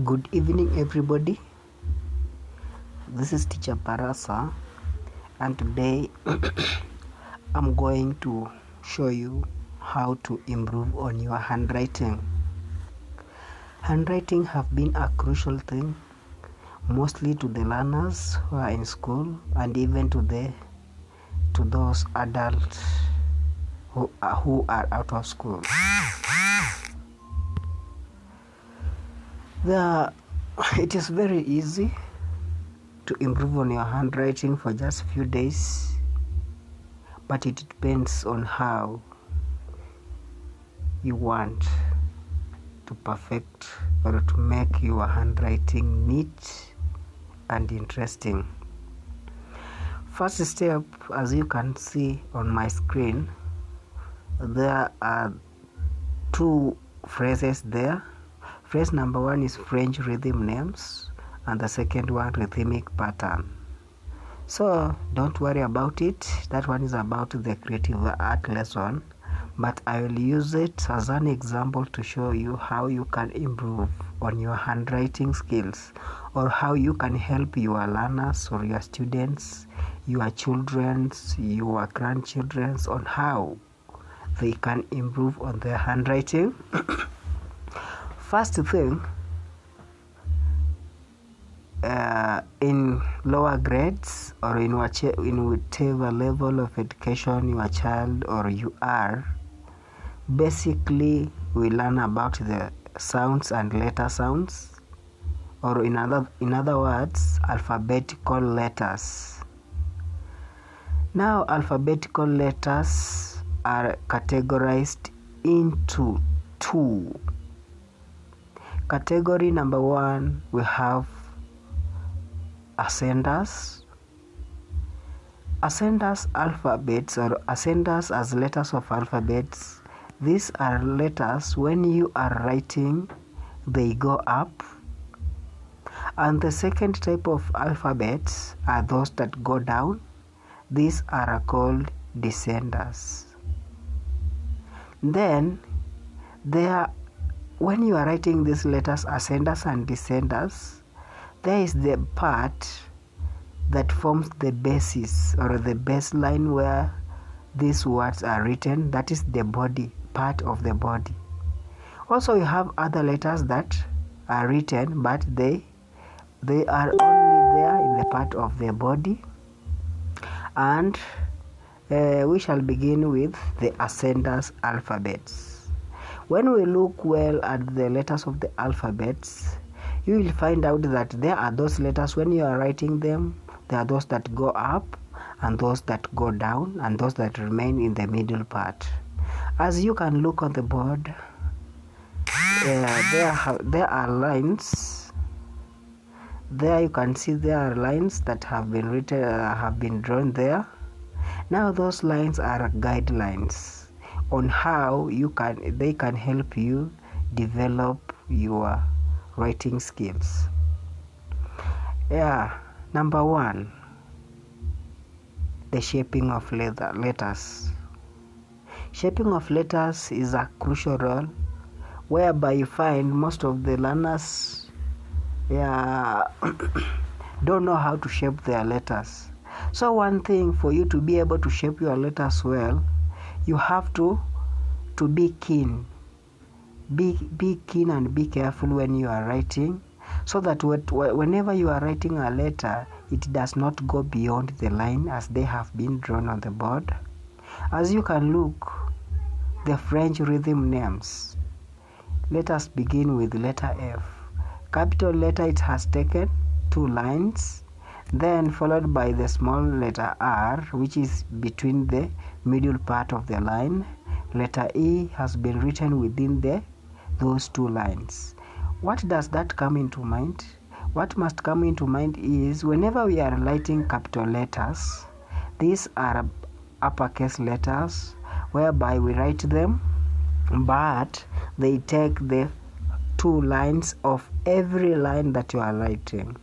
Good evening, everybody. This is Teacher Parasa, and today I'm going to show you how to improve on your handwriting. Handwriting have been a crucial thing, mostly to the learners who are in school, and even to those adults who are out of school. It is very easy to improve on your handwriting for just a few days, but it depends on how you want to perfect or to make your handwriting neat and interesting. First step, as you can see on my screen, there are two phrases there. Phrase number one is French rhythm names, and the second one rhythmic pattern. So don't worry about it. That one is about the creative art lesson, but I will use it as an example to show you how you can improve on your handwriting skills, or how you can help your learners or your students, your children, your grandchildren on how they can improve on their handwriting. First thing, in lower grades or in whatever level of education your child or you are, basically we learn about the sounds and letter sounds, or in other words, alphabetical letters. Now, alphabetical letters are categorized into two. Category number one, we have ascenders. Ascenders alphabets, or ascenders as letters of alphabets. These are letters when you are writing, they go up. And the second type of alphabets are those that go down. These are called descenders. Then when you are writing these letters, ascenders and descenders, there is the part that forms the basis or the baseline where these words are written. That is the body, part of the body. Also, you have other letters that are written, but they are only there in the part of the body. And we shall begin with the ascenders alphabets. When we look well at the letters of the alphabets, you will find out that there are those letters when you are writing them, there are those that go up and those that go down and those that remain in the middle part. As you can look on the board, there are lines. There you can see there are lines that have been written, have been drawn there. Now those lines are guidelines on how they can help you develop your writing skills. Number one, the shaping of letters. Shaping of letters is a crucial role, whereby you find most of the learners don't know how to shape their letters. So one thing for you to be able to shape your letters well, you have to be keen. Be keen and be careful when you are writing, so that whenever you are writing a letter, it does not go beyond the line as they have been drawn on the board. As you can look, the French rhythm names. Let us begin with letter F. Capital letter, it has taken 2 lines, then followed by the small letter R, which is between the middle part of the line. Letter E has been written within those 2 lines. What does that come into mind? What must come into mind is whenever we are writing capital letters, these are uppercase letters, whereby we write them, but they take the 2 lines of every line that you are writing.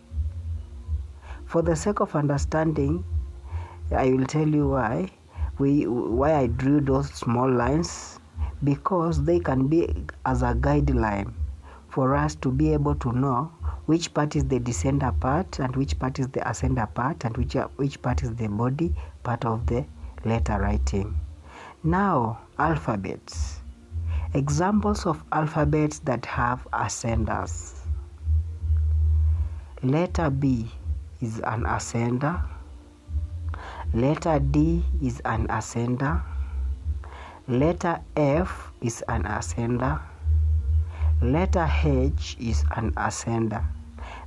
For the sake of understanding, I will tell you why I drew those small lines, because they can be as a guideline for us to be able to know which part is the descender part and which part is the ascender part and which part is the body part of the letter writing. Now, alphabets. Examples of alphabets that have ascenders. Letter B is an ascender. Letter D is an ascender. Letter F is an ascender. Letter H is an ascender.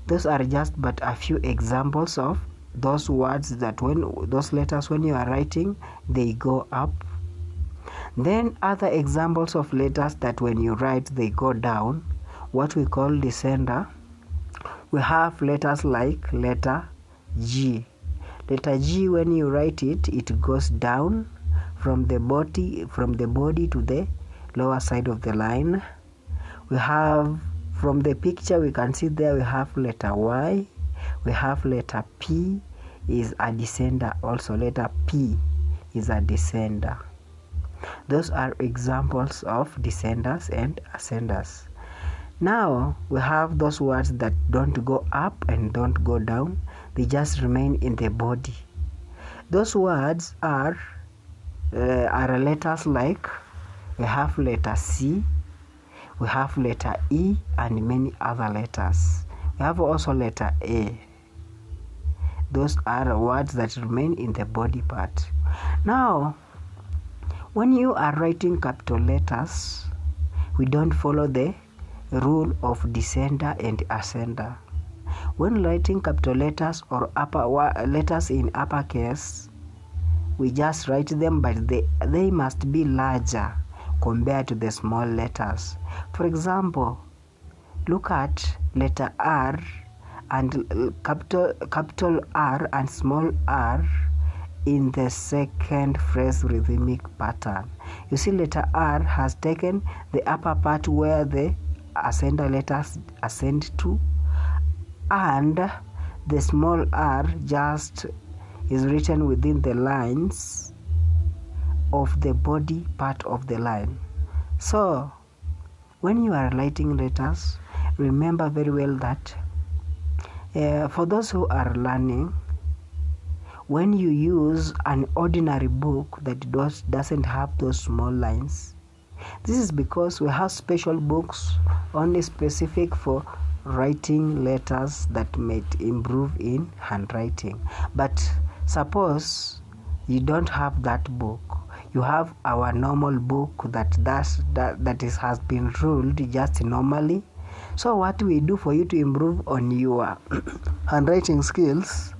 Those are just but a few examples of those words that those letters when you are writing, they go up. Then other examples of letters that when you write, they go down, what we call descender. We have letters like letter G. Letter G, when you write it, it goes down from the body to the lower side of the line. We have, from the picture we can see there, we have letter Y. We have letter P is a descender also. Letter P is a descender. Those are examples of descenders and ascenders. Now we have those words that don't go up and don't go down. They just remain in the body. Those words are letters like, we have letter C, we have letter E, and many other letters. We have also letter A. Those are words that remain in the body part. Now, when you are writing capital letters, we don't follow the rule of descender and ascender. When writing capital letters or letters in uppercase, we just write them, but they must be larger compared to the small letters. For example, look at letter R and capital R and small r in the second phrase rhythmic pattern. You see, letter R has taken the upper part where the ascender letters ascend to, and the small r just is written within the lines of the body part of the line. So when you are writing letters, remember very well that for those who are learning, when you use an ordinary book that doesn't have those small lines, this is because we have special books only specific for writing letters that may improve in handwriting. But suppose you don't have that book, you have our normal book that has been ruled just normally. So what we do for you to improve on your handwriting skills,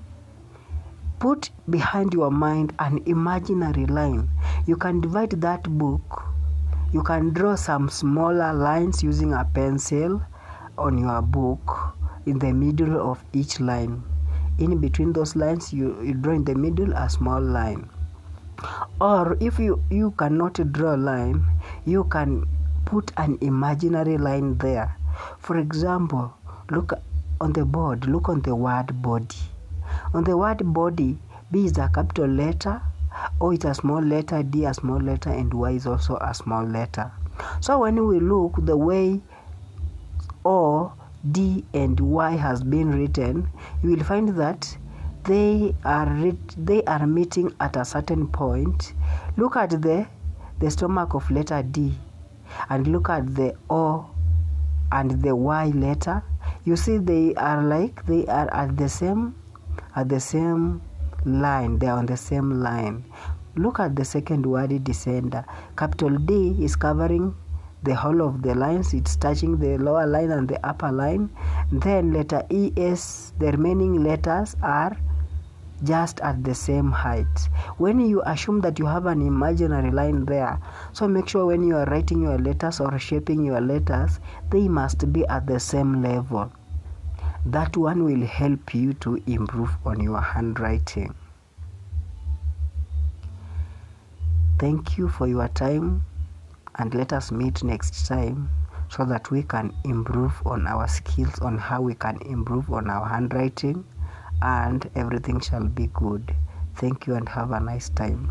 put behind your mind an imaginary line. You can divide that book. You can draw some smaller lines using a pencil on your book in the middle of each line. In between those lines, you draw in the middle a small line. Or if you cannot draw a line, you can put an imaginary line there. For example, look on the board, look on the word body. On the word body, B is a capital letter, O is a small letter, D a small letter, and Y is also a small letter. So when we look the way O, D, and Y has been written, you will find that they are meeting at a certain point. Look at the stomach of letter D and look at the O and the Y letter. You see they are at the same line. They are on the same line. Look at the second word, descender. Capital D is covering the whole of the lines. It's touching the lower line and the upper line. Then letter ES, the remaining letters are just at the same height. When you assume that you have an imaginary line there, so make sure when you are writing your letters or shaping your letters, they must be at the same level. That one will help you to improve on your handwriting. Thank you for your time, and let us meet next time so that we can improve on our skills on how we can improve on our handwriting, and everything shall be good. Thank you and have a nice time.